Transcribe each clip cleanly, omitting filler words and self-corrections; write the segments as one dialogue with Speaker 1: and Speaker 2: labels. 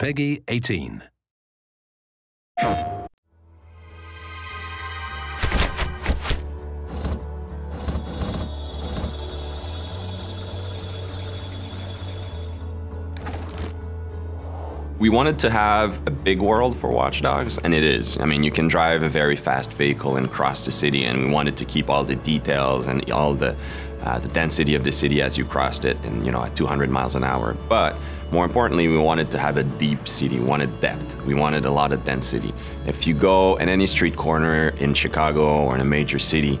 Speaker 1: Peggy 18.
Speaker 2: We wanted to have a big world for Watch Dogs, and it is. I mean, you can drive a very fast vehicle and cross the city, and we wanted to keep all the details and all the density of the city as you crossed it, and at 200 miles an hour. But more importantly, we wanted to have a deep city. We wanted depth. We wanted a lot of density. If you go at any street corner in Chicago or in a major city,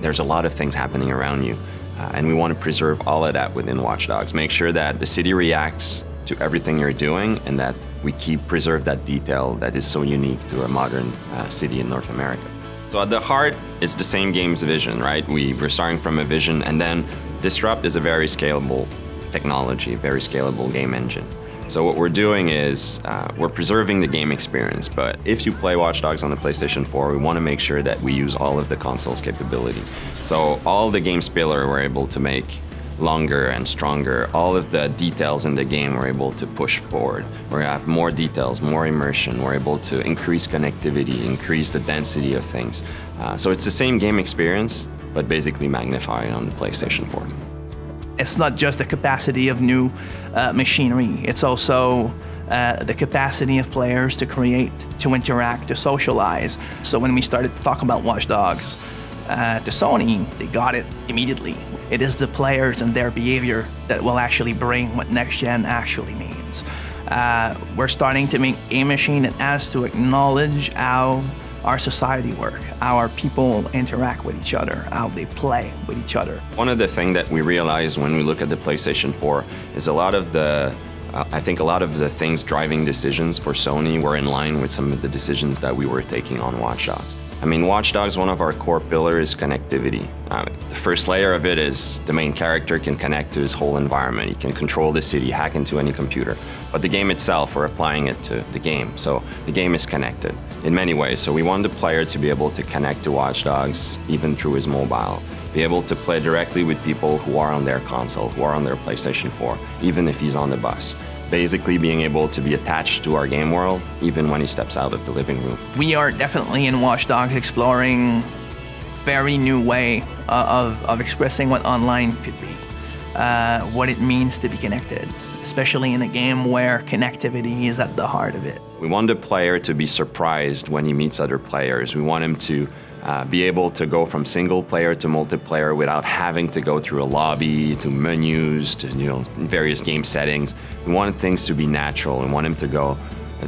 Speaker 2: there's a lot of things happening around you, and we want to preserve all of that within Watch Dogs. Make sure that the city reacts to everything you're doing, and that we preserve that detail that is so unique to a modern city in North America. So at the heart, it's the same game's vision, right? We're starting from a vision, and then Disrupt is a very scalable technology, very scalable game engine. So what we're doing is we're preserving the game experience, but if you play Watch Dogs on the PlayStation 4, we want to make sure that we use all of the console's capability. So all the game spiller we're able to make longer and stronger. All of the details in the game we're able to push forward. We have more details, more immersion. We're able to increase connectivity, increase the density of things. So it's the same game experience, but basically magnified on the PlayStation 4.
Speaker 3: It's not just the capacity of new machinery, it's also the capacity of players to create, to interact, to socialize. So when we started to talk about Watch Dogs to Sony, they got it immediately. It is the players and their behavior that will actually bring what next gen actually means. We're starting to make a machine that has to acknowledge how our society works, how our people interact with each other, how they play with each other.
Speaker 2: One of the things that we realized when we look at the PlayStation 4 is I think a lot of the things driving decisions for Sony were in line with some of the decisions that we were taking on Watch Dogs. I mean, Watch Dogs, one of our core pillars is connectivity. The first layer of it is the main character can connect to his whole environment. He can control the city, hack into any computer. But the game itself, we're applying it to the game. So the game is connected in many ways. So we want the player to be able to connect to Watch Dogs even through his mobile, be able to play directly with people who are on their console, who are on their PlayStation 4, even if he's on the bus. Basically being able to be attached to our game world, even when he steps out of the living room.
Speaker 3: We are definitely in Watch Dogs exploring a very new way of expressing what online could be, what it means to be connected, especially in a game where connectivity is at the heart of it.
Speaker 2: We want the player to be surprised when he meets other players. We want him to be able to go from single player to multiplayer without having to go through a lobby, to menus, to various game settings. We wanted things to be natural. We want him to go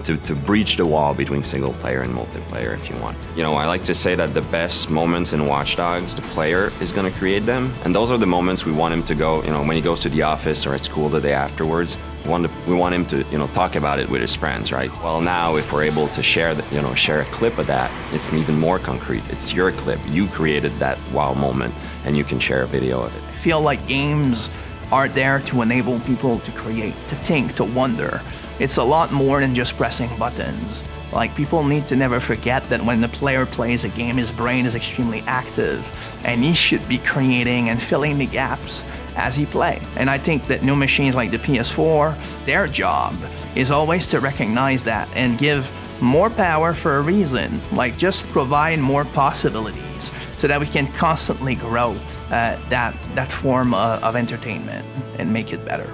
Speaker 2: to breach the wall between single player and multiplayer, if you want. I like to say that the best moments in Watch Dogs, the player is going to create them, and those are the moments we want him to go. When he goes to the office or at school the day afterwards, we want him to talk about it with his friends, right? Well, now if we're able to share a clip of that, it's even more concrete. It's your clip. You created that wow moment, and you can share a video of it.
Speaker 3: I feel like games are there to enable people to create, to think, to wonder. It's a lot more than just pressing buttons. Like, people need to never forget that when the player plays a game, his brain is extremely active, and he should be creating and filling the gaps as he plays. And I think that new machines like the PS4, their job is always to recognize that and give more power for a reason. Like, just provide more possibilities so that we can constantly grow that form of entertainment and make it better.